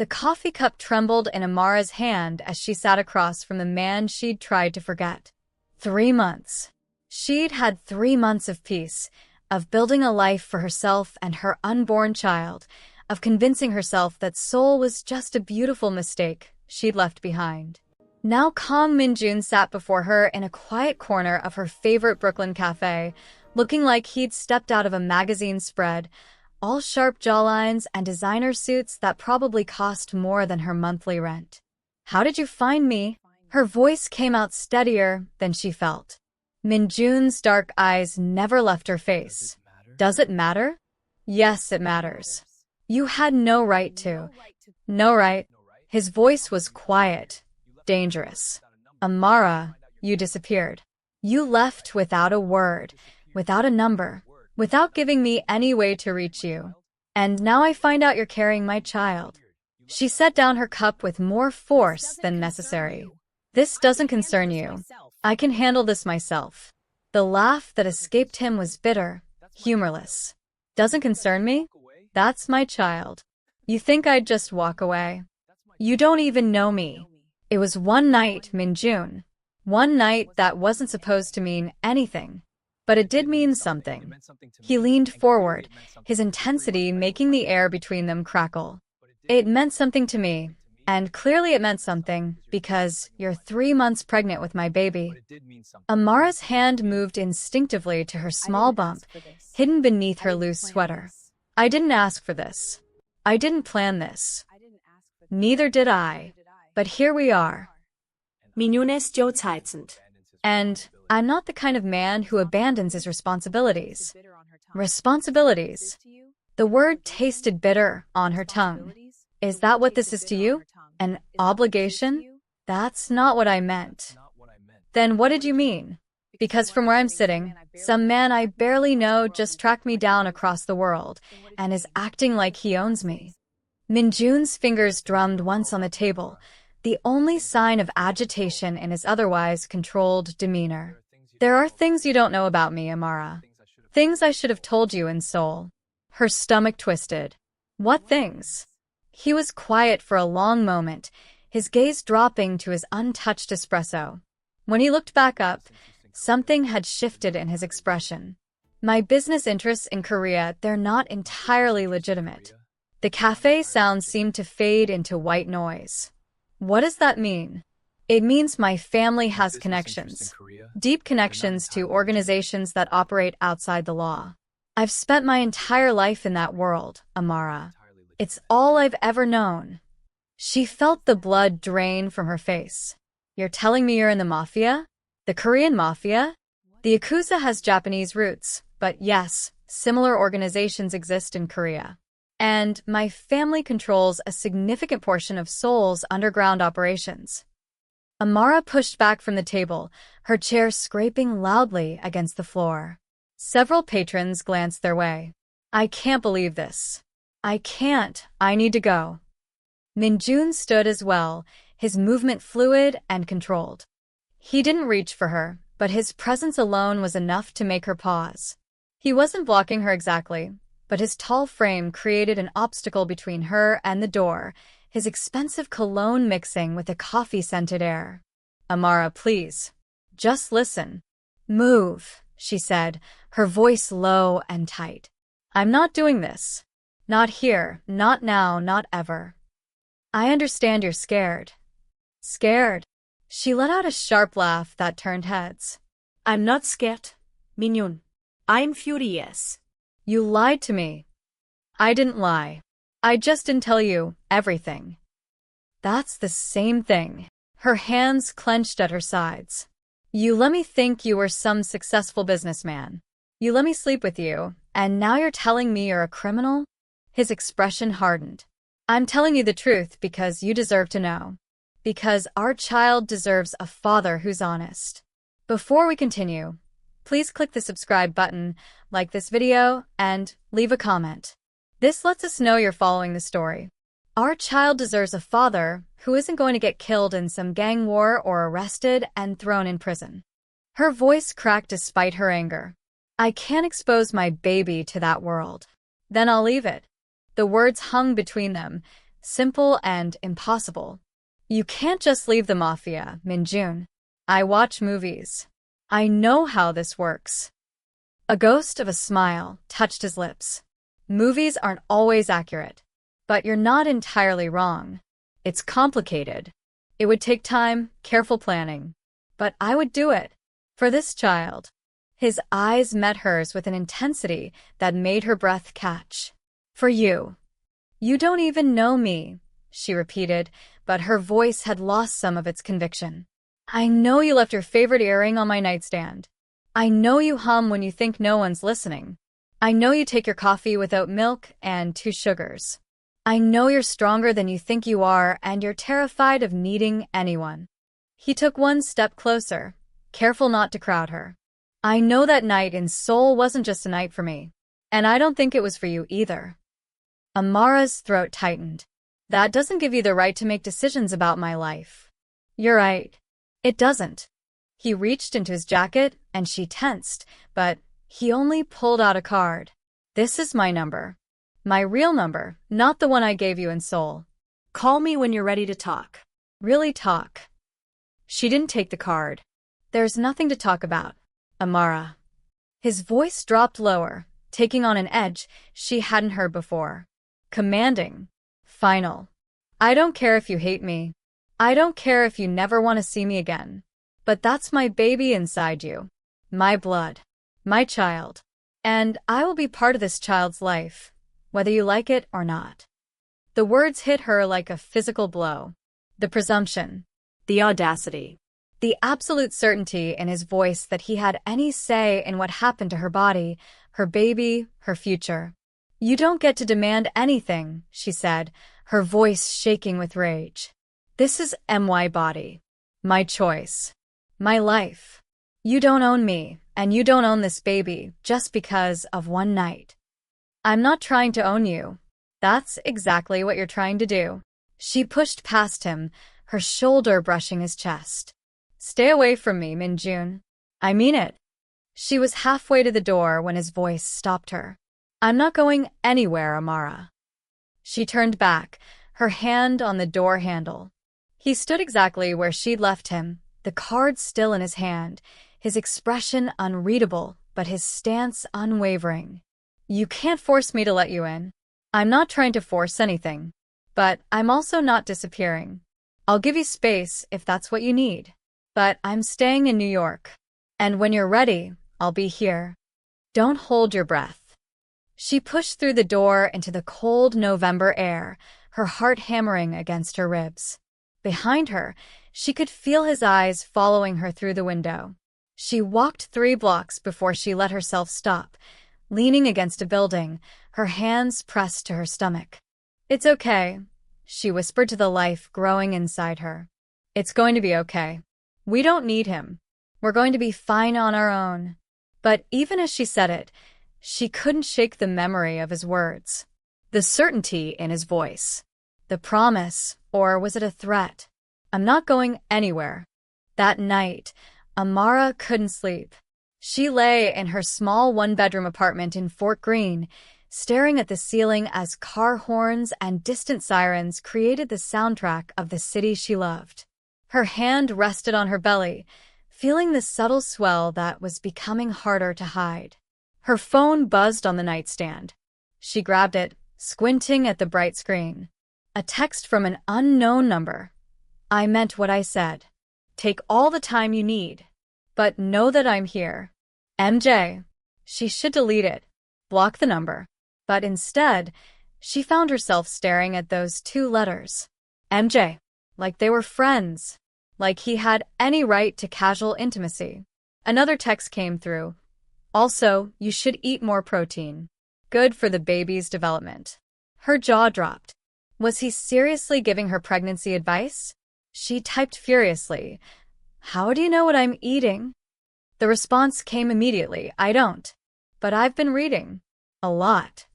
The coffee cup trembled in Amara's hand as she sat across from the man she'd tried to forget. 3 months. She'd had 3 months of peace, of building a life for herself and her unborn child, of convincing herself that Seoul was just a beautiful mistake she'd left behind. Now Kang Min-Jun sat before her in a quiet corner of her favorite Brooklyn cafe, looking like he'd stepped out of a magazine spread, all sharp jawlines and designer suits that probably cost more than her monthly rent. "How did you find me?" Her voice came out steadier than she felt. Min-Jun's dark eyes never left her face. "Does it matter?" "Yes, it matters. You had no right to." "No right?" His voice was quiet, dangerous. "Amara, you disappeared. You left without a word, without a number, without giving me any way to reach you. And now I find out you're carrying my child." She set down her cup with more force than necessary. "This doesn't concern you. I can handle this myself." The laugh that escaped him was bitter, humorless. "Doesn't concern me? That's my child. You think I'd just walk away? You don't even know me." It was one night, Min-Jun. One night that wasn't supposed to mean anything. But it did mean something. He leaned forward, his intensity making the air between them crackle. "It meant something to me. And clearly it meant something, because you're 3 months pregnant with my baby." Amara's hand moved instinctively to her small bump, hidden beneath her loose sweater. "I didn't ask for this. I didn't plan this. Neither did I. But here we are." Min-Jun ist still. "And I'm not the kind of man who abandons his responsibilities." Responsibilities. The word tasted bitter on her tongue. "Is that what this is to you? An obligation?" "That's not what I meant." "Then what did you mean?" "Because from where I'm sitting, some man I barely know just tracked me down across the world and is acting like he owns me." Min-Jun's fingers drummed once on the table, the only sign of agitation in his otherwise controlled demeanor. "There are things you don't know about me, Amara. Things I should have told you in Seoul." Her stomach twisted. "What things?" He was quiet for a long moment, his gaze dropping to his untouched espresso. When he looked back up, something had shifted in his expression. "My business interests in Korea, they're not entirely legitimate." The cafe sound seemed to fade into white noise. "What does that mean?" "It means my family has connections. Deep connections to organizations that operate outside the law. I've spent my entire life in that world, Amara. It's all I've ever known." She felt the blood drain from her face. "You're telling me you're in the Mafia? The Korean Mafia?" "The Yakuza has Japanese roots, but yes, similar organizations exist in Korea. And my family controls a significant portion of Seoul's underground operations." Amara pushed back from the table, her chair scraping loudly against the floor. Several patrons glanced their way. "I can't believe this. I can't. I need to go." Min-Jun stood as well, his movement fluid and controlled. He didn't reach for her, but his presence alone was enough to make her pause. He wasn't blocking her exactly, but his tall frame created an obstacle between her and the door, his expensive cologne mixing with the coffee-scented air. "Amara, please. Just listen." "Move," she said, her voice low and tight. "I'm not doing this. Not here, not now, not ever." "I understand you're scared." "Scared?" She let out a sharp laugh that turned heads. "I'm not scared, Min-Jun. I'm furious." "You lied to me." "I didn't lie. I just didn't tell you everything." "That's the same thing." Her hands clenched at her sides. "You let me think you were some successful businessman. You let me sleep with you, and now you're telling me you're a criminal?" His expression hardened. "I'm telling you the truth because you deserve to know. Because our child deserves a father who's honest." Before we continue, please click the subscribe button, like this video, and leave a comment. This lets us know you're following the story. Our child deserves a father who isn't going to get killed in some gang war or arrested and thrown in prison. Her voice cracked despite her anger. "I can't expose my baby to that world." "Then I'll leave it." The words hung between them, Simple and impossible. You can't just leave the Mafia, Min-Jun. I watch movies. I know how this works. A ghost of a smile touched his lips. Movies aren't always accurate. But you're not entirely wrong. It's complicated. It would take time, careful planning. But I would do it. For this child. His eyes met hers with an intensity that made her breath catch. For you. You don't even know me, she repeated, but her voice had lost some of its conviction. I know you left your favorite earring on my nightstand. I know you hum when you think no one's listening. I know you take your coffee without milk and 2 sugars. I know you're stronger than you think you are, and you're terrified of needing anyone. He took one step closer, careful not to crowd her. I know that night in Seoul wasn't just a night for me, and I don't think it was for you either. Amara's throat tightened. That doesn't give you the right to make decisions about my life. You're right. It doesn't. He reached into his jacket, and she tensed, but he only pulled out a card. This is my number. My real number, not the one I gave you in Seoul. Call me when you're ready to talk. Really talk. She didn't take the card. There's nothing to talk about, Amara. His voice dropped lower, taking on an edge she hadn't heard before. Commanding. Final. I don't care if you hate me. I don't care if you never want to see me again. But that's my baby inside you. My blood. My child. And I will be part of this child's life, whether you like it or not. The words hit her like a physical blow. The presumption. The audacity. The absolute certainty in his voice that he had any say in what happened to her body, her baby, her future. You don't get to demand anything, she said, her voice shaking with rage. This is my body. My choice. My life. You don't own me, and you don't own this baby just because of one night. I'm not trying to own you. That's exactly what you're trying to do. She pushed past him, her shoulder brushing his chest. Stay away from me, Min-Jun. I mean it. She was halfway to the door when his voice stopped her. I'm not going anywhere, Amara. She turned back, her hand on the door handle. He stood exactly where she'd left him, the card still in his hand, his expression unreadable, but his stance unwavering. You can't force me to let you in. I'm not trying to force anything. But I'm also not disappearing. I'll give you space if that's what you need. But I'm staying in New York. And when you're ready, I'll be here. Don't hold your breath. She pushed through the door into the cold November air, her heart hammering against her ribs. Behind her, she could feel his eyes following her through the window. She walked 3 blocks before she let herself stop, leaning against a building, her hands pressed to her stomach. It's okay, she whispered to the life growing inside her. It's going to be okay. We don't need him. We're going to be fine on our own. But even as she said it, she couldn't shake the memory of his words. The certainty in his voice. The promise, or was it a threat? I'm not going anywhere. That night, Amara couldn't sleep. She lay in her small 1-bedroom apartment in Fort Greene, staring at the ceiling as car horns and distant sirens created the soundtrack of the city she loved. Her hand rested on her belly, feeling the subtle swell that was becoming harder to hide. Her phone buzzed on the nightstand. She grabbed it, squinting at the bright screen. A text from an unknown number. I meant what I said. Take all the time you need. But know that I'm here. MJ. She should delete it. Block the number. But instead, she found herself staring at those 2 letters. MJ. Like they were friends. Like he had any right to casual intimacy. Another text came through. Also, you should eat more protein. Good for the baby's development. Her jaw dropped. Was he seriously giving her pregnancy advice? She typed furiously. How do you know what I'm eating? The response came immediately. I don't. But I've been reading. A lot.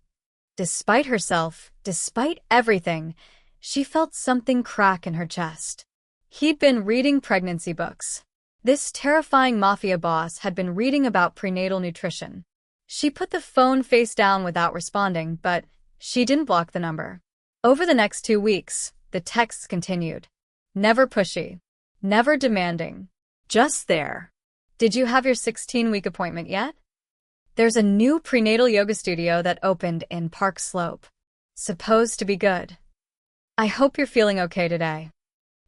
Despite herself, despite everything, she felt something crack in her chest. He'd been reading pregnancy books. This terrifying mafia boss had been reading about prenatal nutrition. She put the phone face down without responding, but she didn't block the number. Over the next 2 weeks, the texts continued. Never pushy. Never demanding. Just there. Did you have your 16-week appointment yet? There's a new prenatal yoga studio that opened in Park Slope. Supposed to be good. I hope you're feeling okay today.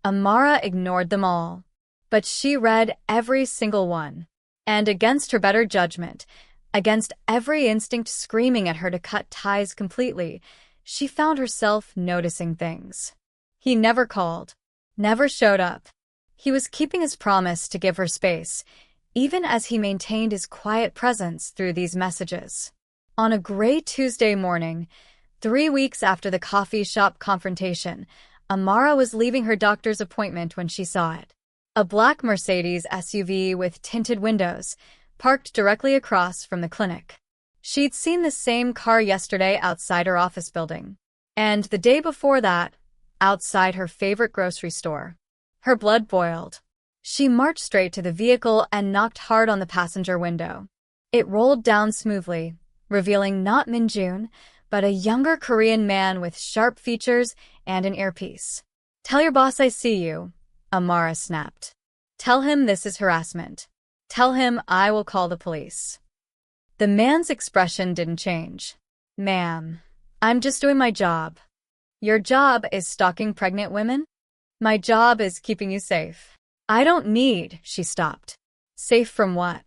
Amara ignored them all, but she read every single one. And against her better judgment, against every instinct screaming at her to cut ties completely, she found herself noticing things. He never called, never showed up. He was keeping his promise to give her space, even as he maintained his quiet presence through these messages. On a gray Tuesday morning, 3 weeks after the coffee shop confrontation, Amara was leaving her doctor's appointment when she saw it. A black Mercedes SUV with tinted windows, parked directly across from the clinic. She'd seen the same car yesterday outside her office building, and the day before that, outside her favorite grocery store. Her blood boiled. She marched straight to the vehicle and knocked hard on the passenger window. It rolled down smoothly, revealing not Min-Jun, but a younger Korean man with sharp features and an earpiece. "Tell your boss I see you," Amara snapped. "Tell him this is harassment. Tell him I will call the police." The man's expression didn't change. "Ma'am, I'm just doing my job." "Your job is stalking pregnant women?" "My job is keeping you safe." "I don't need," she stopped. "Safe from what?"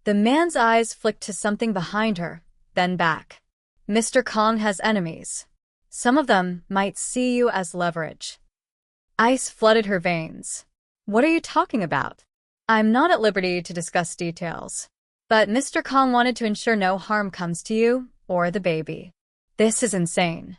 The man's eyes flicked to something behind her, then back. "Mr. Kang has enemies. Some of them might see you as leverage." Ice flooded her veins. "What are you talking about?" "I'm not at liberty to discuss details. But Mr. Kang wanted to ensure no harm comes to you or the baby." "This is insane."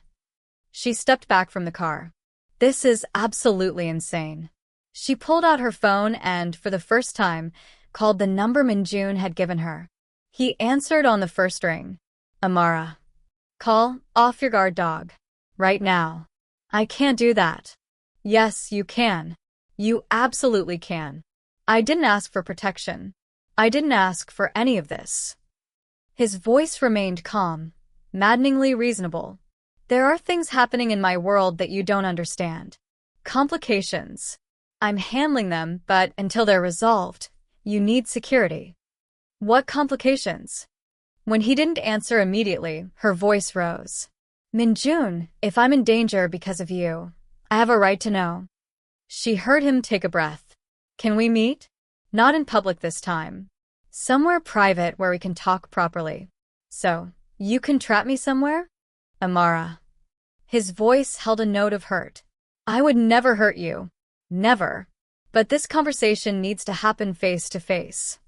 She stepped back from the car. "This is absolutely insane." She pulled out her phone and, for the first time, called the number Min-Jun had given her. He answered on the first ring. "Amara. Call off your guard, dog. Right now." "I can't do that." "Yes, you can. You absolutely can. I didn't ask for protection. I didn't ask for any of this." His voice remained calm, maddeningly reasonable. "There are things happening in my world that you don't understand. Complications. I'm handling them, but until they're resolved, you need security." "What complications?" When he didn't answer immediately, her voice rose. "Min-Jun, if I'm in danger because of you, I have a right to know." She heard him take a breath. "Can we meet?" "Not in public this time. Somewhere private where we can talk properly." "So, you can trap me somewhere?" "Amara." His voice held a note of hurt. "I would never hurt you. Never. But this conversation needs to happen face to face."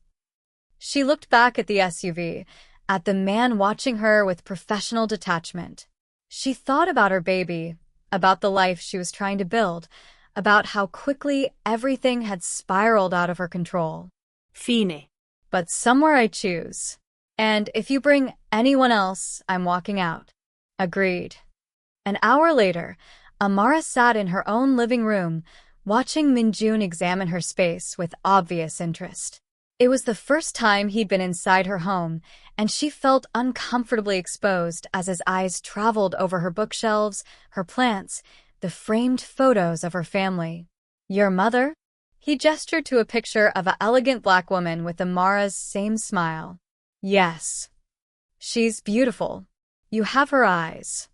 She looked back at the SUV, at the man watching her with professional detachment. She thought about her baby, about the life she was trying to build, about how quickly everything had spiraled out of her control. Fine. "But somewhere I choose. And if you bring anyone else, I'm walking out." Agreed. An hour later, Amara sat in her own living room, watching Min-Jun examine her space with obvious interest. It was the first time he'd been inside her home, and she felt uncomfortably exposed as his eyes traveled over her bookshelves, her plants, the framed photos of her family. "Your mother?" He gestured to a picture of an elegant black woman with Amara's same smile. "Yes. She's beautiful. You have her eyes."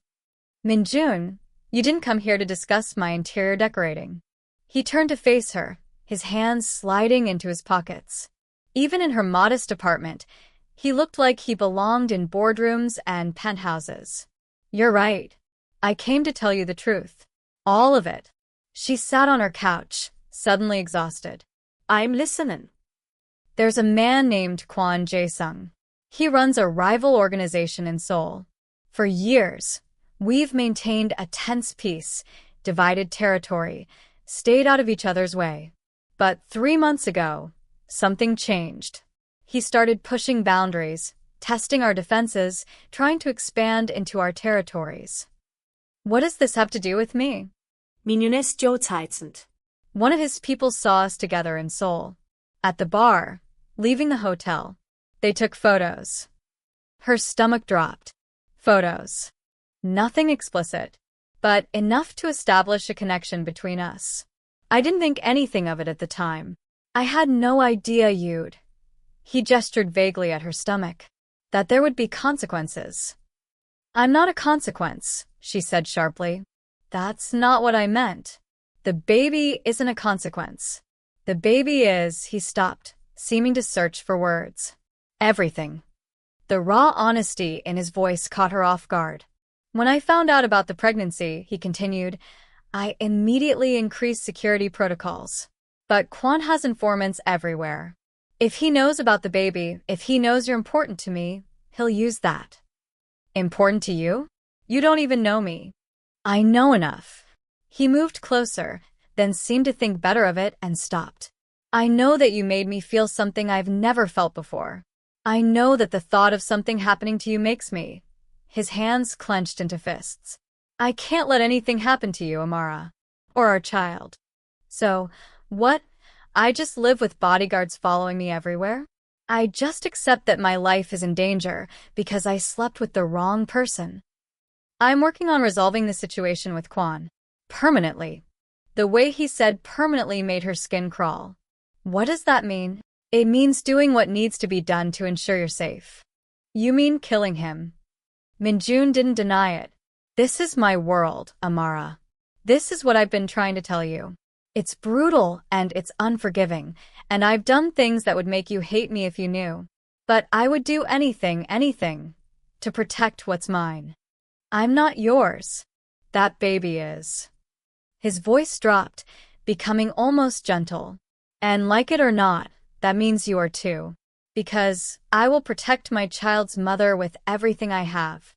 "Min-Jun, you didn't come here to discuss my interior decorating." He turned to face her, his hands sliding into his pockets. Even in her modest apartment, he looked like he belonged in boardrooms and penthouses. "You're right. I came to tell you the truth. All of it." She sat on her couch, suddenly exhausted. "I'm listening." "There's a man named Kwon Jae-sung. He runs a rival organization in Seoul. For years, we've maintained a tense peace, divided territory, stayed out of each other's way. But 3 months ago, something changed. He started pushing boundaries, testing our defenses, trying to expand into our territories." "What does this have to do with me?" Min-Jun's Zeitend. "One of his people saw us together in Seoul. At the bar, leaving the hotel. They took photos." Her stomach dropped. Photos. Nothing explicit. but enough to establish a connection between us. I didn't think anything of it at the time. I had no idea you'd— He gestured vaguely at her stomach. That there would be consequences. I'm not a consequence, she said sharply. That's not what I meant. The baby isn't a consequence. The baby is— He stopped, seeming to search for words. Everything. The raw honesty in his voice caught her off guard. When I found out about the pregnancy, he continued, I immediately increased security protocols. But Quan has informants everywhere. If he knows about the baby, if he knows you're important to me, he'll use that. Important to you? You don't even know me. I know enough. He moved closer, then seemed to think better of it and stopped. I know that you made me feel something I've never felt before. I know that the thought of something happening to you makes me— His hands clenched into fists. I can't let anything happen to you, Amara. Or our child. So, what? I just live with bodyguards following me everywhere? I just accept that my life is in danger because I slept with the wrong person. I'm working on resolving the situation with Quan. Permanently. The way he said permanently made her skin crawl. What does that mean? It means doing what needs to be done to ensure you're safe. You mean killing him? Min-Jun didn't deny it. This is my world, Amara. This is what I've been trying to tell you. It's brutal and it's unforgiving, and I've done things that would make you hate me if you knew. But I would do anything, to protect what's mine. I'm not yours. That baby is. His voice dropped, becoming almost gentle. And like it or not, that means you are too. Because I will protect my child's mother with everything I have.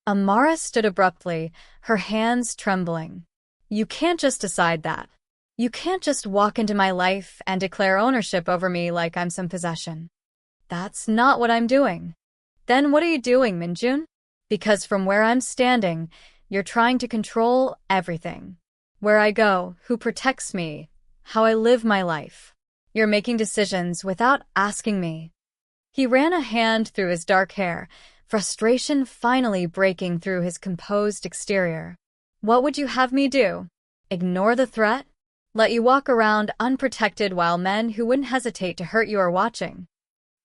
Amara stood abruptly, her hands trembling. You can't just decide that. You can't just walk into my life and declare ownership over me like I'm some possession. That's not what I'm doing. Then what are you doing, Min-Jun? Because from where I'm standing, you're trying to control everything. Where I go, who protects me, how I live my life. You're making decisions without asking me. He ran a hand through his dark hair, frustration finally breaking through his composed exterior. What would you have me do? Ignore the threat? Let you walk around unprotected while men who wouldn't hesitate to hurt you are watching?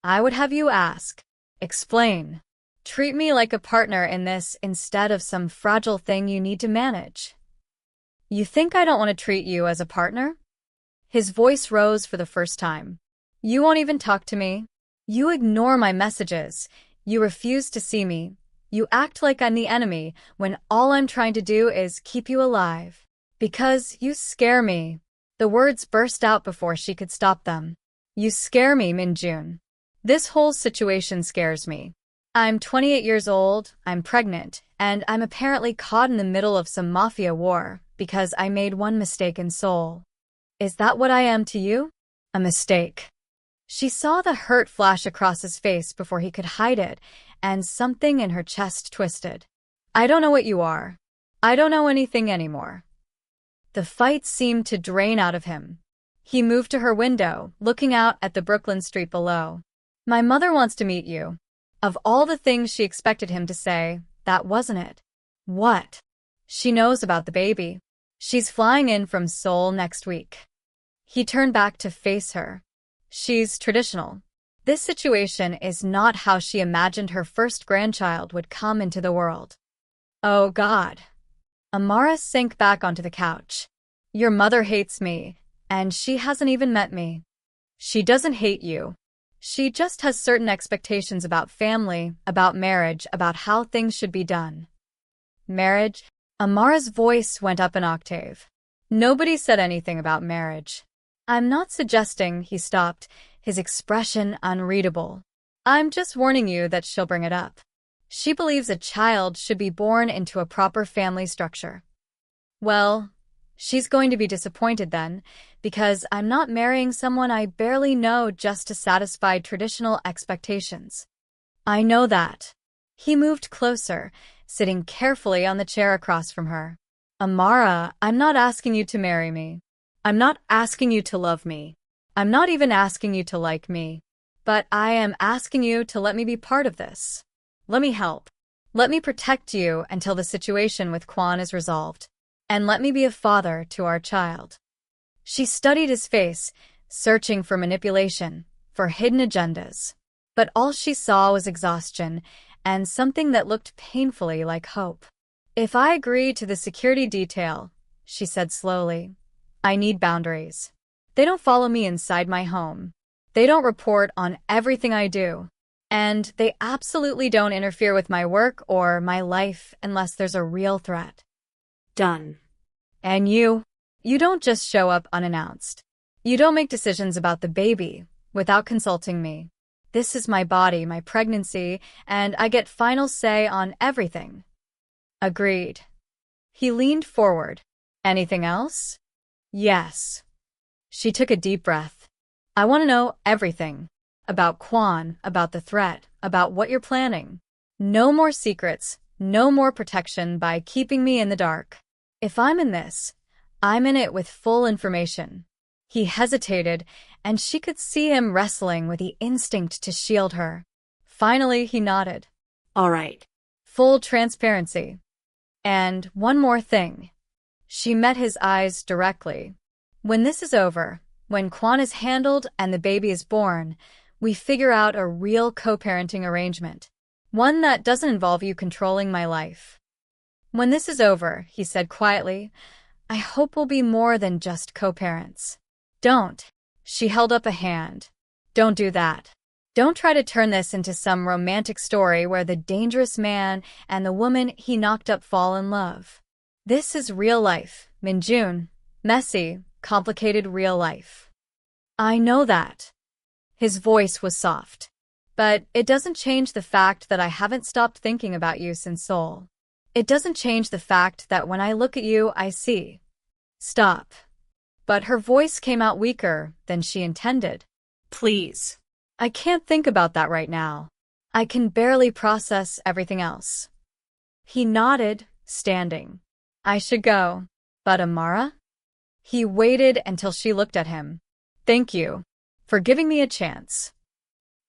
I would have you ask. Explain. Treat me like a partner in this instead of some fragile thing you need to manage. You think I don't want to treat you as a partner? His voice rose for the first time. You won't even talk to me? You ignore my messages. You refuse to see me. You act like I'm the enemy when all I'm trying to do is keep you alive. Because you scare me. The words burst out before she could stop them. You scare me, Min-Jun. This whole situation scares me. I'm 28 years old, I'm pregnant, and I'm apparently caught in the middle of some Mafia war because I made one mistake in Seoul. Is that what I am to you? A mistake. She saw the hurt flash across his face before he could hide it, and something in her chest twisted. I don't know what you are. I don't know anything anymore. The fight seemed to drain out of him. He moved to her window, looking out at the Brooklyn street below. My mother wants to meet you. Of all the things she expected him to say, that wasn't it. What? She knows about the baby. She's flying in from Seoul next week. He turned back to face her. She's traditional. This situation is not how she imagined her first grandchild would come into the world. Oh God. Amara sank back onto the couch. Your mother hates me, and she hasn't even met me. She doesn't hate you. She just has certain expectations about family, about marriage, about how things should be done. Marriage? Amara's voice went up an octave. Nobody said anything about marriage. I'm not suggesting, he stopped, his expression unreadable. I'm just warning you that she'll bring it up. She believes a child should be born into a proper family structure. Well, she's going to be disappointed then, because I'm not marrying someone I barely know just to satisfy traditional expectations. I know that. He moved closer, sitting carefully on the chair across from her. Amara, I'm not asking you to marry me. I'm not asking you to love me. I'm not even asking you to like me. But I am asking you to let me be part of this. Let me help. Let me protect you until the situation with Quan is resolved. And let me be a father to our child. She studied his face, searching for manipulation, for hidden agendas. But all she saw was exhaustion and something that looked painfully like hope. If I agree to the security detail, she said slowly, I need boundaries. They don't follow me inside my home. They don't report on everything I do. And they absolutely don't interfere with my work or my life unless there's a real threat. Done. And you don't just show up unannounced. You don't make decisions about the baby without consulting me. This is my body, my pregnancy, and I get final say on everything. Agreed. He leaned forward. Anything else? Yes. She took a deep breath. I want to know everything. About Quan, about the threat, about what you're planning. No more secrets, no more protection by keeping me in the dark. If I'm in this, I'm in it with full information. He hesitated, and she could see him wrestling with the instinct to shield her. Finally, he nodded. All right. Full transparency. And one more thing. She met his eyes directly. When this is over, when Quan is handled and the baby is born, we figure out a real co-parenting arrangement. One that doesn't involve you controlling my life. When this is over, he said quietly, I hope we'll be more than just co-parents. Don't. She held up a hand. Don't do that. Don't try to turn this into some romantic story where the dangerous man and the woman he knocked up fall in love. This is real life, Min-Jun. Messy, complicated real life. I know that. His voice was soft. But it doesn't change the fact that I haven't stopped thinking about you since Seoul. It doesn't change the fact that when I look at you, I see. Stop. But her voice came out weaker than she intended. Please. I can't think about that right now. I can barely process everything else. He nodded, standing. I should go. But Amara? He waited until she looked at him. Thank you for giving me a chance.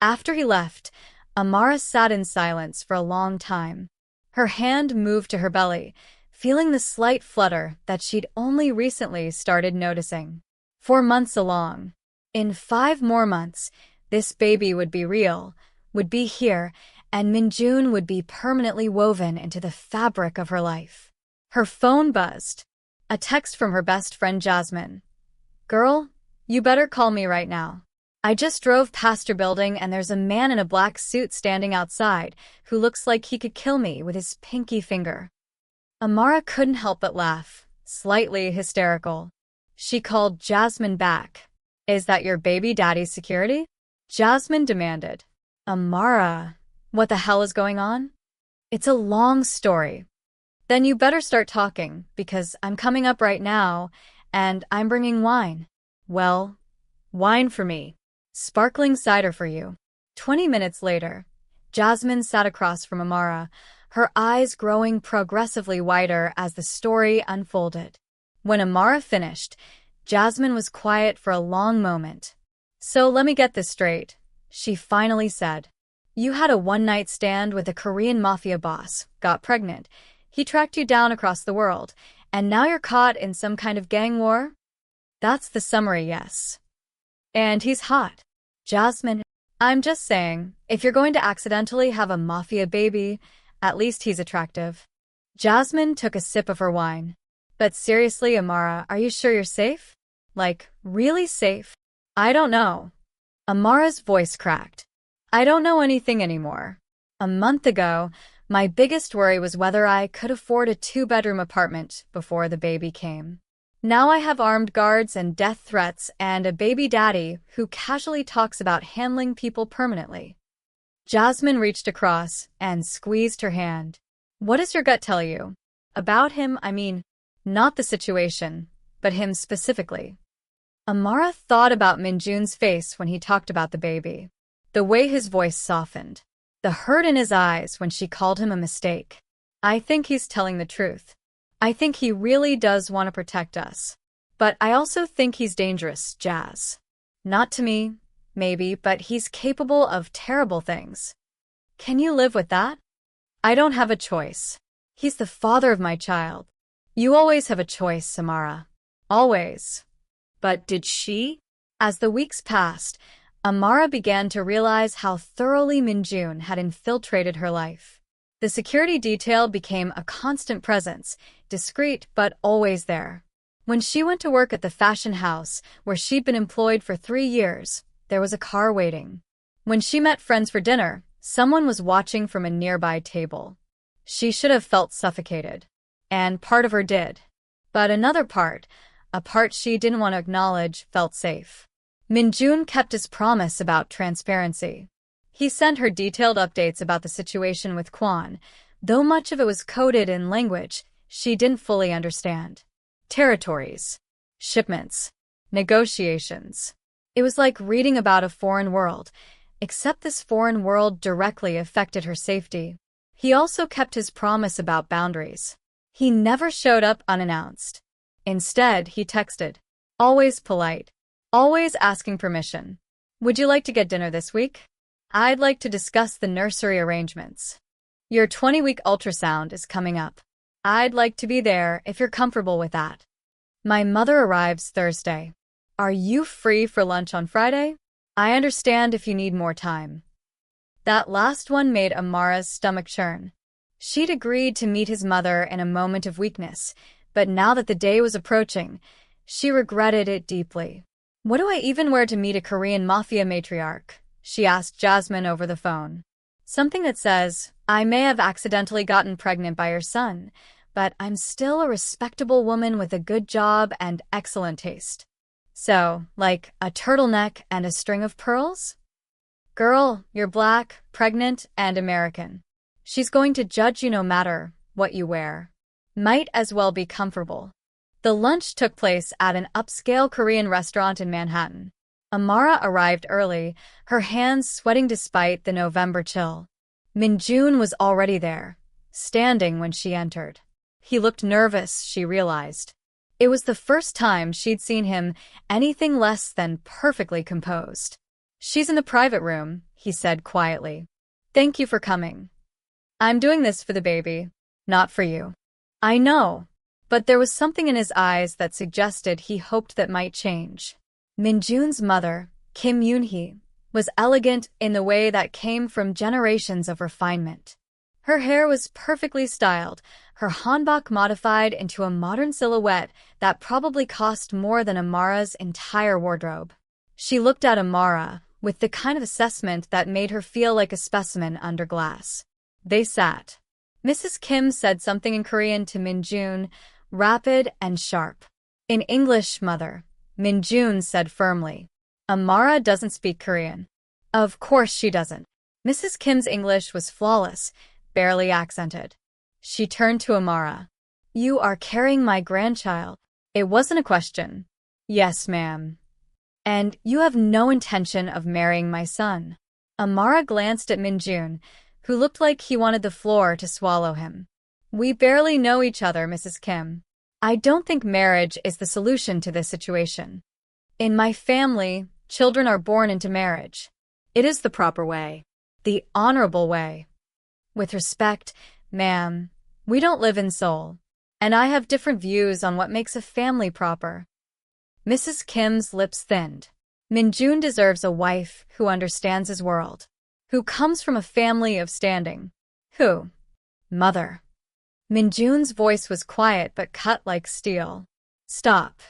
After he left, Amara sat in silence for a long time. Her hand moved to her belly, feeling the slight flutter that she'd only recently started noticing. 4 months along. In 5 more months, this baby would be real, would be here, and Min-Jun would be permanently woven into the fabric of her life. Her phone buzzed. A text from her best friend Jasmine. Girl, you better call me right now. I just drove past your building and there's a man in a black suit standing outside who looks like he could kill me with his pinky finger. Amara couldn't help but laugh, slightly hysterical. She called Jasmine back. Is that your baby daddy's security? Jasmine demanded. Amara, what the hell is going on? It's a long story. Then you better start talking, because I'm coming up right now, and I'm bringing wine. Well, wine for me. Sparkling cider for you. 20 minutes later, Jasmine sat across from Amara, her eyes growing progressively wider as the story unfolded. When Amara finished, Jasmine was quiet for a long moment. So let me get this straight, she finally said. You had a one-night stand with a Korean Mafia boss, got pregnant. He tracked you down across the world, and now you're caught in some kind of gang war? That's the summary, yes. And he's hot. Jasmine, I'm just saying, if you're going to accidentally have a Mafia baby, at least he's attractive. Jasmine took a sip of her wine. But seriously, Amara, are you sure you're safe? Like, really safe? I don't know. Amara's voice cracked. I don't know anything anymore. A month ago, my biggest worry was whether I could afford a 2-bedroom apartment before the baby came. Now I have armed guards and death threats and a baby daddy who casually talks about handling people permanently. Jasmine reached across and squeezed her hand. What does your gut tell you? About him, I mean, not the situation, but him specifically. Amara thought about Min-Jun's face when he talked about the baby. The way his voice softened. The hurt in his eyes when she called him a mistake. I think he's telling the truth. I think he really does want to protect us. But I also think he's dangerous, Jazz. Not to me, maybe, but he's capable of terrible things. Can you live with that? I don't have a choice. He's the father of my child. You always have a choice, Amara. Always. But did she? As the weeks passed, Amara began to realize how thoroughly Min-Jun had infiltrated her life. The security detail became a constant presence, discreet but always there. When she went to work at the fashion house, where she'd been employed for 3 years, there was a car waiting. When she met friends for dinner, someone was watching from a nearby table. She should have felt suffocated. And part of her did. But another part, a part she didn't want to acknowledge, felt safe. Min-Jun kept his promise about transparency. He sent her detailed updates about the situation with Kwon, though much of it was coded in language she didn't fully understand. Territories, shipments, negotiations. It was like reading about a foreign world, except this foreign world directly affected her safety. He also kept his promise about boundaries. He never showed up unannounced. Instead, he texted, always polite, always asking permission. Would you like to get dinner this week? I'd like to discuss the nursery arrangements. Your 20-week ultrasound is coming up. I'd like to be there if you're comfortable with that. My mother arrives Thursday. Are you free for lunch on Friday? I understand if you need more time. That last one made Amara's stomach churn. She'd agreed to meet his mother in a moment of weakness, but now that the day was approaching, she regretted it deeply. What do I even wear to meet a Korean Mafia matriarch? She asked Jasmine over the phone. Something that says, I may have accidentally gotten pregnant by your son, but I'm still a respectable woman with a good job and excellent taste. So, like a turtleneck and a string of pearls? Girl, you're black, pregnant, and American. She's going to judge you no matter what you wear. Might as well be comfortable. The lunch took place at an upscale Korean restaurant in Manhattan. Amara arrived early, her hands sweating despite the November chill. Min-Jun was already there, standing when she entered. He looked nervous, she realized. It was the first time she'd seen him anything less than perfectly composed. She's in the private room, he said quietly. Thank you for coming. I'm doing this for the baby, not for you. I know, but there was something in his eyes that suggested he hoped that might change. Min-Jun's mother, Kim Yoon-hee, was elegant in the way that came from generations of refinement. Her hair was perfectly styled, her hanbok modified into a modern silhouette that probably cost more than Amara's entire wardrobe. She looked at Amara with the kind of assessment that made her feel like a specimen under glass. They sat. Mrs. Kim said something in Korean to Min-Jun, rapid and sharp. In English, mother, Min-Jun said firmly. Amara doesn't speak Korean. Of course she doesn't. Mrs. Kim's English was flawless, barely accented. She turned to Amara. You are carrying my grandchild. It wasn't a question. Yes, ma'am. And you have no intention of marrying my son. Amara glanced at Min-Jun, who looked like he wanted the floor to swallow him. We barely know each other, Mrs. Kim. I don't think marriage is the solution to this situation. In my family, children are born into marriage. It is the proper way. The honorable way. With respect, ma'am, we don't live in Seoul, and I have different views on what makes a family proper. Mrs. Kim's lips thinned. Min-Jun deserves a wife who understands his world, who comes from a family of standing. Who? Mother. Min-Jun's voice was quiet but cut like steel. Stop.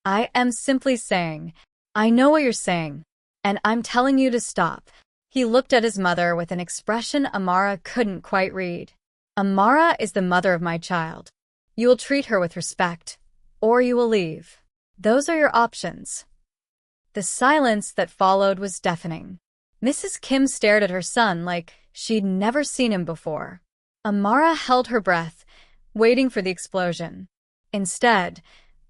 I am simply saying, I know what you're saying, and I'm telling you to stop. He looked at his mother with an expression Amara couldn't quite read. Amara is the mother of my child. You will treat her with respect, or you will leave. Those are your options. The silence that followed was deafening. Mrs. Kim stared at her son like she'd never seen him before. Amara held her breath, waiting for the explosion. Instead,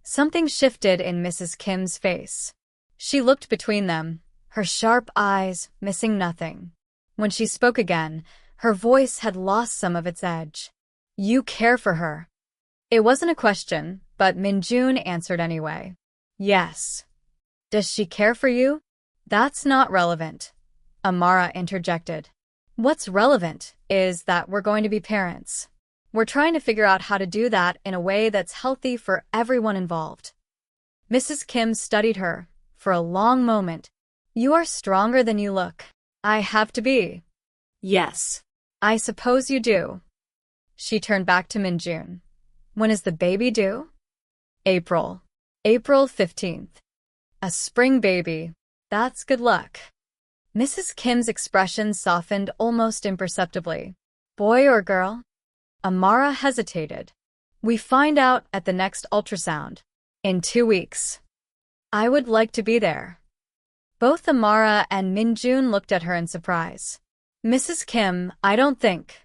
something shifted in Mrs. Kim's face. She looked between them, her sharp eyes missing nothing. When she spoke again, her voice had lost some of its edge. You care for her. It wasn't a question, but Min-Jun answered anyway. Yes. Does she care for you? That's not relevant, Amara interjected. What's relevant is that we're going to be parents. We're trying to figure out how to do that in a way that's healthy for everyone involved. Mrs. Kim studied her for a long moment. You are stronger than you look. I have to be. Yes. I suppose you do. She turned back to Min-Jun. When is the baby due? April. April 15th. A spring baby. That's good luck. Mrs. Kim's expression softened almost imperceptibly. Boy or girl? Amara hesitated. We find out at the next ultrasound. In 2 weeks. I would like to be there. Both Amara and Min-Jun looked at her in surprise. Mrs. Kim, I don't think,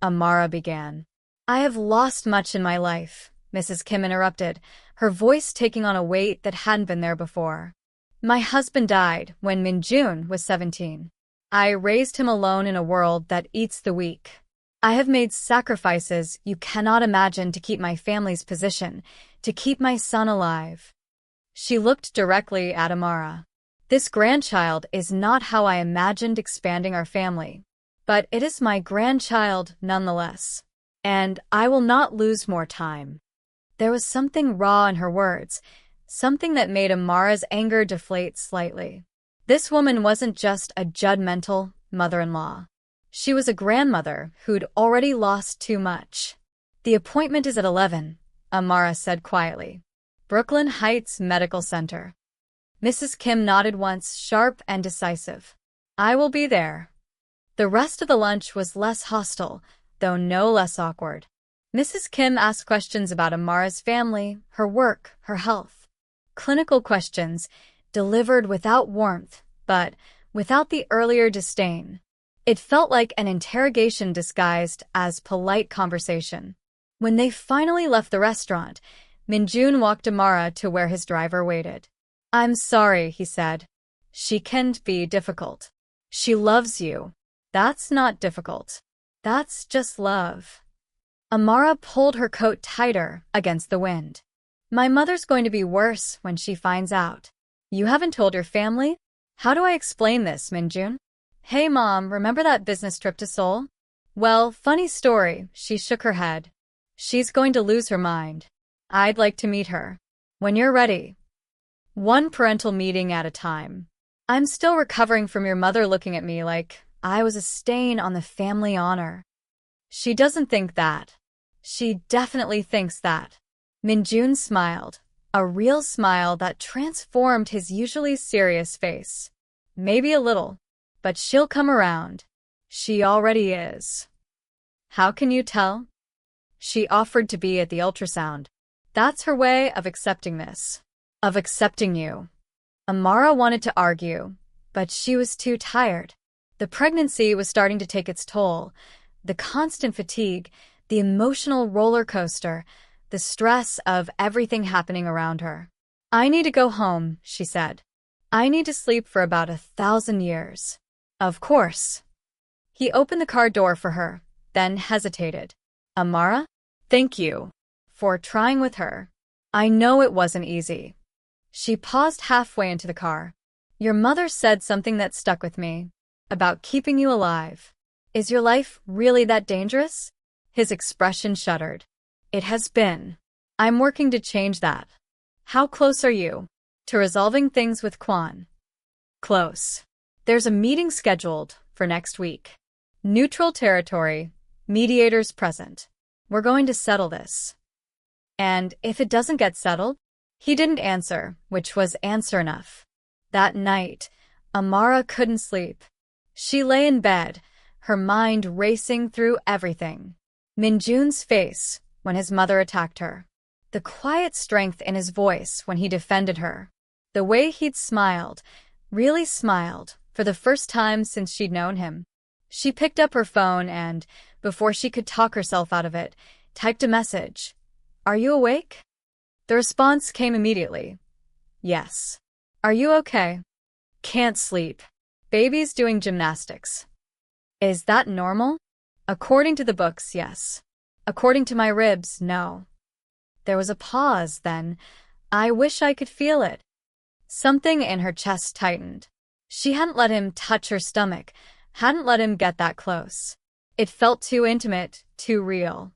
Amara began. I have lost much in my life, Mrs. Kim interrupted, her voice taking on a weight that hadn't been there before. My husband died when Min-Jun was 17. I raised him alone in a world that eats the weak. I have made sacrifices you cannot imagine to keep my family's position, to keep my son alive. She looked directly at Amara. This grandchild is not how I imagined expanding our family, but it is my grandchild nonetheless, and I will not lose more time. There was something raw in her words, something that made Amara's anger deflate slightly. This woman wasn't just a judgmental mother-in-law. She was a grandmother who'd already lost too much. The appointment is at 11, Amara said quietly. Brooklyn Heights Medical Center. Mrs. Kim nodded once, sharp and decisive. I will be there. The rest of the lunch was less hostile, though no less awkward. Mrs. Kim asked questions about Amara's family, her work, her health. Clinical questions, delivered without warmth, but without the earlier disdain. It felt like an interrogation disguised as polite conversation. When they finally left the restaurant, Min-Jun walked Amara to where his driver waited. I'm sorry, he said. She can't be difficult. She loves you. That's not difficult. That's just love. Amara pulled her coat tighter against the wind. My mother's going to be worse when she finds out. You haven't told your family? How do I explain this, Min-Jun? Hey, Mom, remember that business trip to Seoul? Well, funny story, she shook her head. She's going to lose her mind. I'd like to meet her. When you're ready. One parental meeting at a time. I'm still recovering from your mother looking at me like I was a stain on the family honor. She doesn't think that. She definitely thinks that. Min-Jun smiled, a real smile that transformed his usually serious face. Maybe a little, but she'll come around. She already is. How can you tell? She offered to be at the ultrasound. That's her way of accepting this. Of accepting you. Amara wanted to argue, but she was too tired. The pregnancy was starting to take its toll. The constant fatigue, the emotional roller coaster, the stress of everything happening around her. I need to go home, she said. I need to sleep for about 1,000 years. Of course. He opened the car door for her, then hesitated. Amara? Thank you for trying with her. I know it wasn't easy. She paused halfway into the car. Your mother said something that stuck with me. About keeping you alive. Is your life really that dangerous? His expression shuddered. It has been. I'm working to change that. How close are you to resolving things with Kwon? Close. There's a meeting scheduled for next week. Neutral territory, mediators present. We're going to settle this. And if it doesn't get settled? He didn't answer, which was answer enough. That night, Amara couldn't sleep. She lay in bed, her mind racing through everything. Min-Jun's face when his mother attacked her. The quiet strength in his voice when he defended her. The way he'd smiled, really smiled, for the first time since she'd known him. She picked up her phone and, before she could talk herself out of it, typed a message. Are you awake? The response came immediately. Yes. Are you okay? Can't sleep. Baby's doing gymnastics. Is that normal? According to the books, yes. According to my ribs, no. There was a pause, then. I wish I could feel it. Something in her chest tightened. She hadn't let him touch her stomach, hadn't let him get that close. It felt too intimate, too real.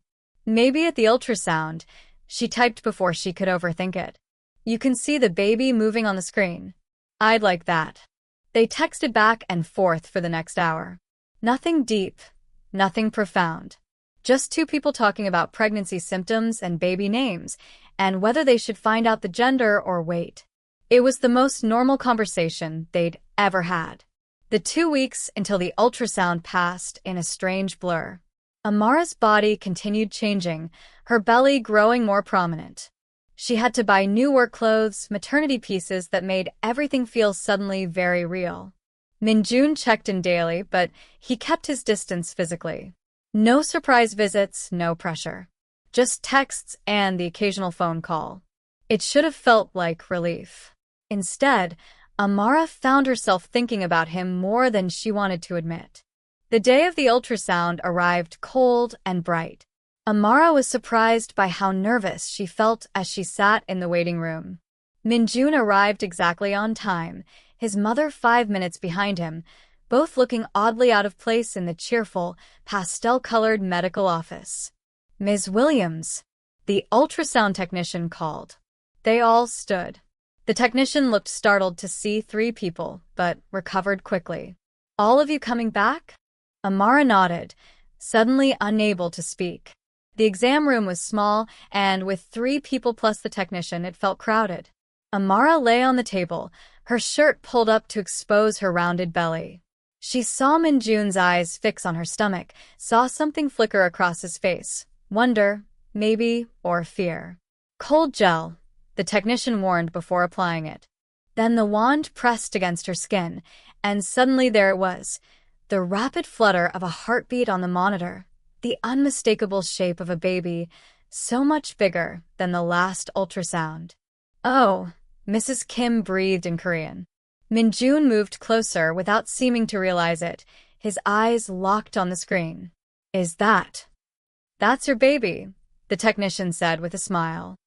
Maybe at the ultrasound, she typed before she could overthink it. You can see the baby moving on the screen. I'd like that. They texted back and forth for the next hour. Nothing deep, nothing profound. Just two people talking about pregnancy symptoms and baby names, and whether they should find out the gender or wait. It was the most normal conversation they'd ever had. The 2 weeks until the ultrasound passed in a strange blur. Amara's body continued changing, her belly growing more prominent. She had to buy new work clothes, maternity pieces that made everything feel suddenly very real. Min-Jun checked in daily, but he kept his distance physically. No surprise visits, no pressure. Just texts and the occasional phone call. It should have felt like relief. Instead, Amara found herself thinking about him more than she wanted to admit. The day of the ultrasound arrived cold and bright. Amara was surprised by how nervous she felt as she sat in the waiting room. Min-Jun arrived exactly on time, his mother 5 minutes behind him, both looking oddly out of place in the cheerful, pastel-colored medical office. Ms. Williams, the ultrasound technician, called. They all stood. The technician looked startled to see 3 people, but recovered quickly. All of you coming back? Amara nodded, suddenly unable to speak. The exam room was small, and with 3 people plus the technician, it felt crowded. Amara lay on the table, her shirt pulled up to expose her rounded belly. She saw Min-Jun's eyes fix on her stomach, saw something flicker across his face. Wonder, maybe, or fear. Cold gel, the technician warned before applying it. Then the wand pressed against her skin, and suddenly there it was, the rapid flutter of a heartbeat on the monitor. The unmistakable shape of a baby, so much bigger than the last ultrasound. Oh, Mrs. Kim breathed in Korean. Min-Jun moved closer without seeming to realize it, his eyes locked on the screen. That's your baby, the technician said with a smile.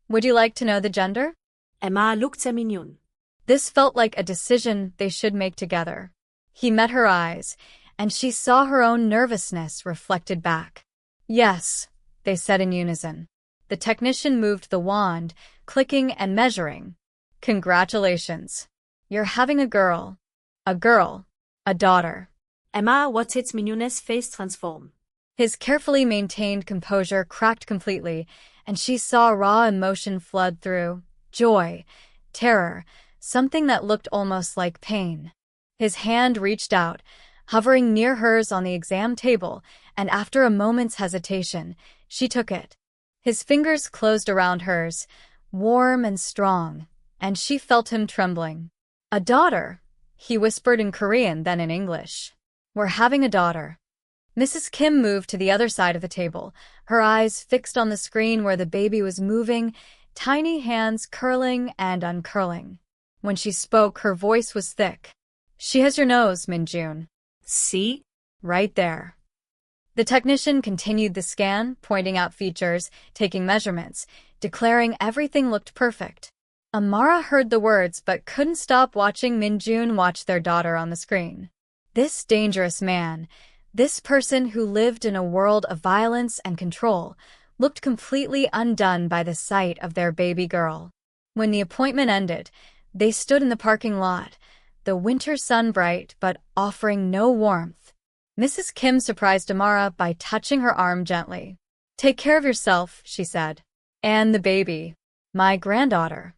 Would you like to know the gender? Emma looked at Min-Jun. This felt like a decision they should make together. He met her eyes, and she saw her own nervousness reflected back. Yes, they said in unison. The technician moved the wand, clicking and measuring. Congratulations. You're having a girl. A girl. A daughter. Emma watched Min-Jun's face transform. His carefully maintained composure cracked completely, and she saw raw emotion flood through. Joy, terror, something that looked almost like pain. His hand reached out, hovering near hers on the exam table, and after a moment's hesitation, she took it. His fingers closed around hers, warm and strong, and she felt him trembling. A daughter, he whispered in Korean, then in English. We're having a daughter. Mrs. Kim moved to the other side of the table, her eyes fixed on the screen where the baby was moving, tiny hands curling and uncurling. When she spoke, her voice was thick. She has your nose, Min-Jun. See? Right there. The technician continued the scan, pointing out features, taking measurements, declaring everything looked perfect. Amara heard the words but couldn't stop watching Min-Jun watch their daughter on the screen. This dangerous man, this person who lived in a world of violence and control, looked completely undone by the sight of their baby girl. When the appointment ended, they stood in the parking lot, the winter sun bright but offering no warmth. Mrs. Kim surprised Amara by touching her arm gently. Take care of yourself, she said. And the baby. My granddaughter.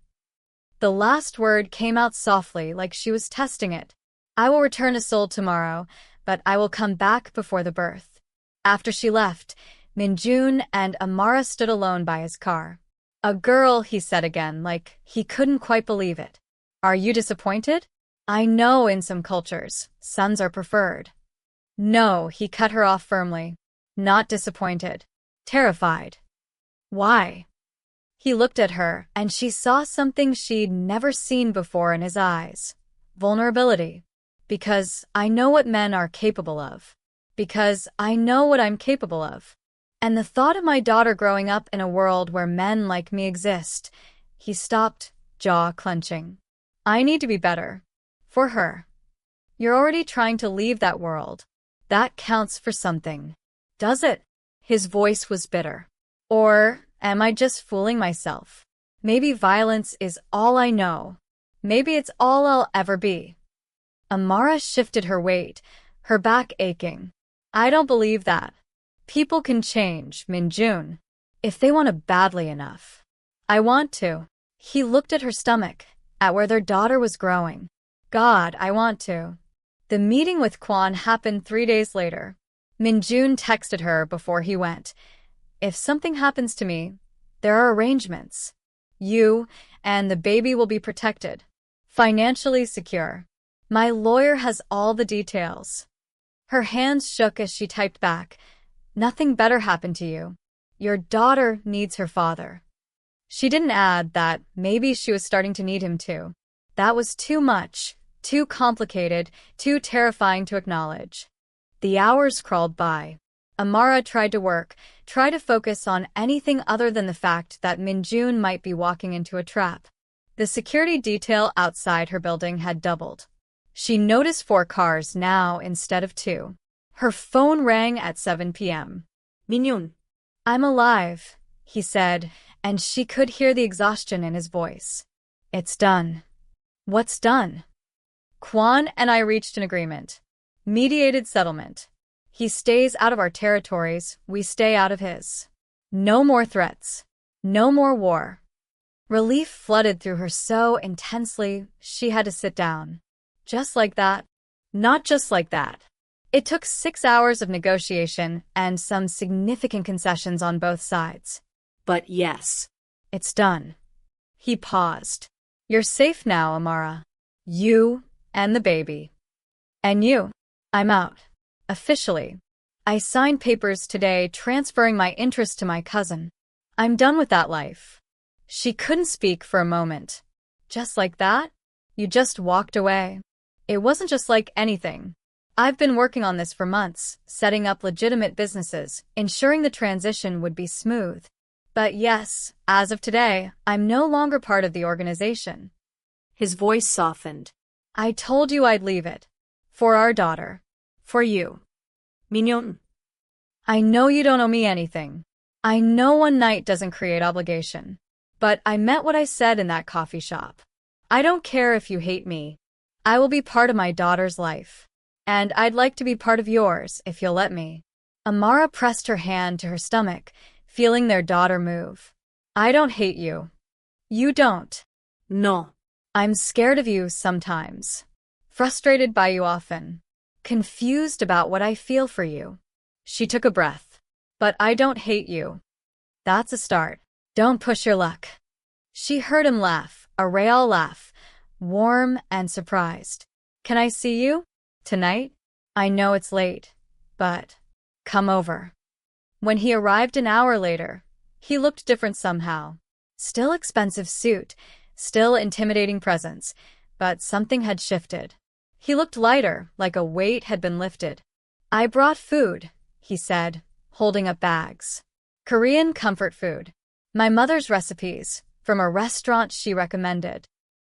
The last word came out softly, like she was testing it. I will return to Seoul tomorrow, but I will come back before the birth. After she left, Min-Jun and Amara stood alone by his car. A girl, he said again, like he couldn't quite believe it. Are you disappointed? I know in some cultures, sons are preferred. No, he cut her off firmly. Not disappointed. Terrified. Why? He looked at her, and she saw something she'd never seen before in his eyes. Vulnerability. Because I know what men are capable of. Because I know what I'm capable of. And the thought of my daughter growing up in a world where men like me exist. He stopped, jaw clenching. I need to be better. For her. You're already trying to leave that world. That counts for something. Does it? His voice was bitter. Or am I just fooling myself? Maybe violence is all I know. Maybe it's all I'll ever be. Amara shifted her weight, her back aching. I don't believe that. People can change, Min-Jun, if they want to badly enough. I want to. He looked at her stomach, at where their daughter was growing. God, I want to. The meeting with Kwon happened 3 days later. Min-Jun texted her before he went. If something happens to me, there are arrangements. You and the baby will be protected. Financially secure. My lawyer has all the details. Her hands shook as she typed back. Nothing better happened to you. Your daughter needs her father. She didn't add that maybe she was starting to need him too. That was too much, too complicated, too terrifying to acknowledge. The hours crawled by. Amara tried to work, tried to focus on anything other than the fact that Min-Jun might be walking into a trap. The security detail outside her building had doubled. She noticed 4 cars now instead of 2. Her phone rang at 7 p.m. Min-Jun. I'm alive, he said, and she could hear the exhaustion in his voice. It's done. What's done? Kwon and I reached an agreement. Mediated settlement. He stays out of our territories, we stay out of his. No more threats. No more war. Relief flooded through her so intensely, she had to sit down. Just like that. Not just like that. It took 6 hours of negotiation and some significant concessions on both sides. But yes. It's done. He paused. You're safe now, Amara. You and the baby. And you. I'm out. Officially. I signed papers today transferring my interest to my cousin. I'm done with that life. She couldn't speak for a moment. Just like that? You just walked away. It wasn't just like anything. I've been working on this for months, setting up legitimate businesses, ensuring the transition would be smooth. But yes, as of today, I'm no longer part of the organization. His voice softened. I told you I'd leave it. For our daughter. For you. Min-Jun. I know you don't owe me anything. I know one night doesn't create obligation. But I meant what I said in that coffee shop. I don't care if you hate me. I will be part of my daughter's life. And I'd like to be part of yours, if you'll let me. Amara pressed her hand to her stomach, feeling their daughter move. I don't hate you. You don't. No. I'm scared of you sometimes. Frustrated by you often. Confused about what I feel for you. She took a breath. But I don't hate you. That's a start. Don't push your luck. She heard him laugh, a real laugh, warm and surprised. Can I see you? Tonight? I know it's late, but come over. When he arrived an hour later, he looked different somehow. Still expensive suit, still intimidating presence, but something had shifted. He looked lighter, like a weight had been lifted. I brought food, he said, holding up bags. Korean comfort food. My mother's recipes, from a restaurant she recommended.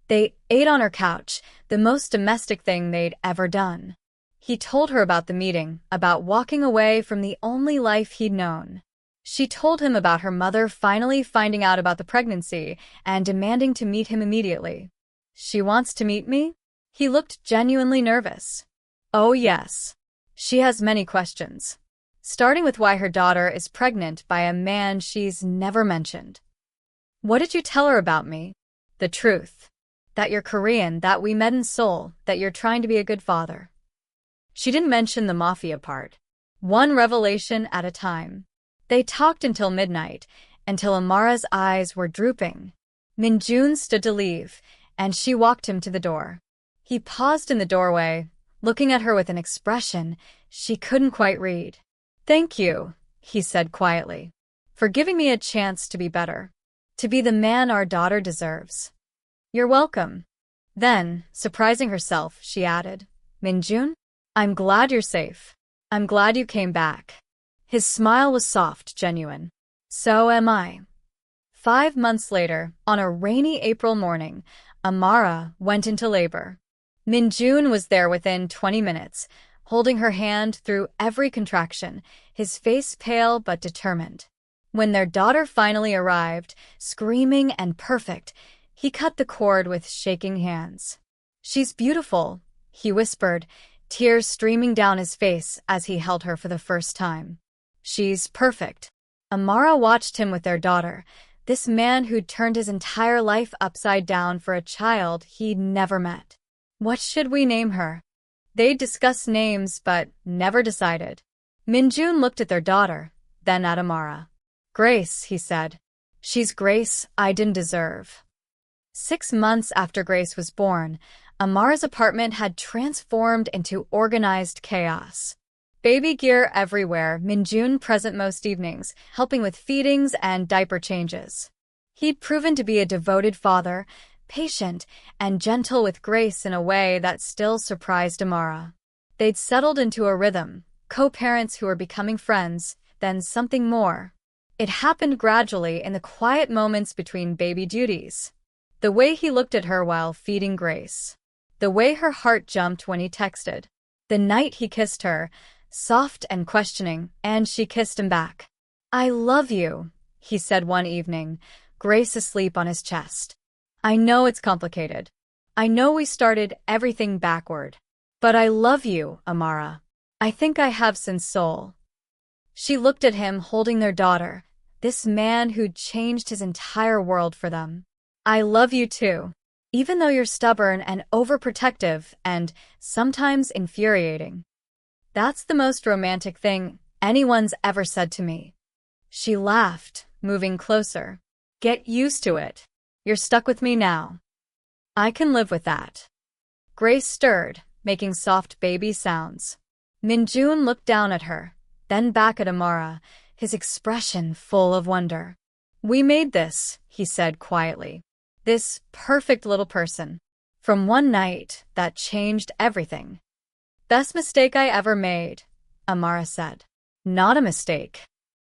They ate on her couch, the most domestic thing they'd ever done. He told her about the meeting, about walking away from the only life he'd known. She told him about her mother finally finding out about the pregnancy and demanding to meet him immediately. She wants to meet me? He looked genuinely nervous. Oh yes. She has many questions. Starting with why her daughter is pregnant by a man she's never mentioned. What did you tell her about me? The truth. That you're Korean, that we met in Seoul, that you're trying to be a good father. She didn't mention the Mafia part. One revelation at a time. They talked until midnight, until Amara's eyes were drooping. Min-Jun stood to leave, and she walked him to the door. He paused in the doorway, looking at her with an expression she couldn't quite read. Thank you, he said quietly, for giving me a chance to be better. To be the man our daughter deserves. You're welcome. Then, surprising herself, she added, Min-Jun? I'm glad you're safe. I'm glad you came back. His smile was soft, genuine. So am I. 5 months later, on a rainy April morning, Amara went into labor. Min-Jun was there within 20 minutes, holding her hand through every contraction, his face pale but determined. When their daughter finally arrived, screaming and perfect, he cut the cord with shaking hands. "She's beautiful," he whispered, tears streaming down his face as he held her for the first time. "She's perfect." Amara watched him with their daughter, this man who'd turned his entire life upside down for a child he'd never met. "What should we name her?" They'd discussed names but never decided. Min-Jun looked at their daughter, then at Amara. "Grace," he said. "She's Grace I didn't deserve." 6 months after Grace was born, Amara's apartment had transformed into organized chaos. Baby gear everywhere, Min-Jun present most evenings, helping with feedings and diaper changes. He'd proven to be a devoted father, patient and gentle with Grace in a way that still surprised Amara. They'd settled into a rhythm, co-parents who were becoming friends, then something more. It happened gradually in the quiet moments between baby duties. The way he looked at her while feeding Grace. The way her heart jumped when he texted. The night he kissed her, soft and questioning, and she kissed him back. "I love you," he said one evening, Grace asleep on his chest. "I know it's complicated. I know we started everything backward. But I love you, Amara. I think I have since soul." She looked at him holding their daughter, this man who'd changed his entire world for them. "I love you too. Even though you're stubborn and overprotective and sometimes infuriating. That's the most romantic thing anyone's ever said to me." She laughed, moving closer. "Get used to it. You're stuck with me now. I can live with that." Grace stirred, making soft baby sounds. Min-Jun looked down at her, then back at Amara, his expression full of wonder. "We made this," he said quietly. "This perfect little person. From one night that changed everything." "Best mistake I ever made," Amara said. "Not a mistake."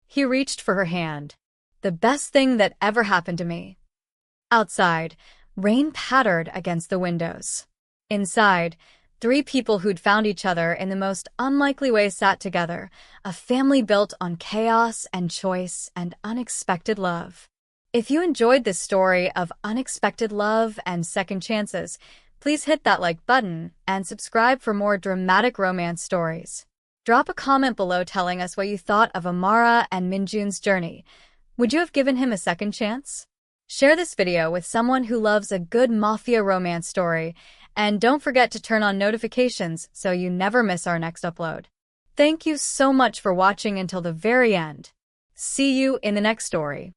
He reached for her hand. "The best thing that ever happened to me." Outside, rain pattered against the windows. Inside, 3 people who'd found each other in the most unlikely way sat together, a family built on chaos and choice and unexpected love. If you enjoyed this story of unexpected love and second chances, please hit that like button and subscribe for more dramatic romance stories. Drop a comment below telling us what you thought of Amara and Min-Jun's journey. Would you have given him a second chance? Share this video with someone who loves a good mafia romance story, and don't forget to turn on notifications so you never miss our next upload. Thank you so much for watching until the very end. See you in the next story.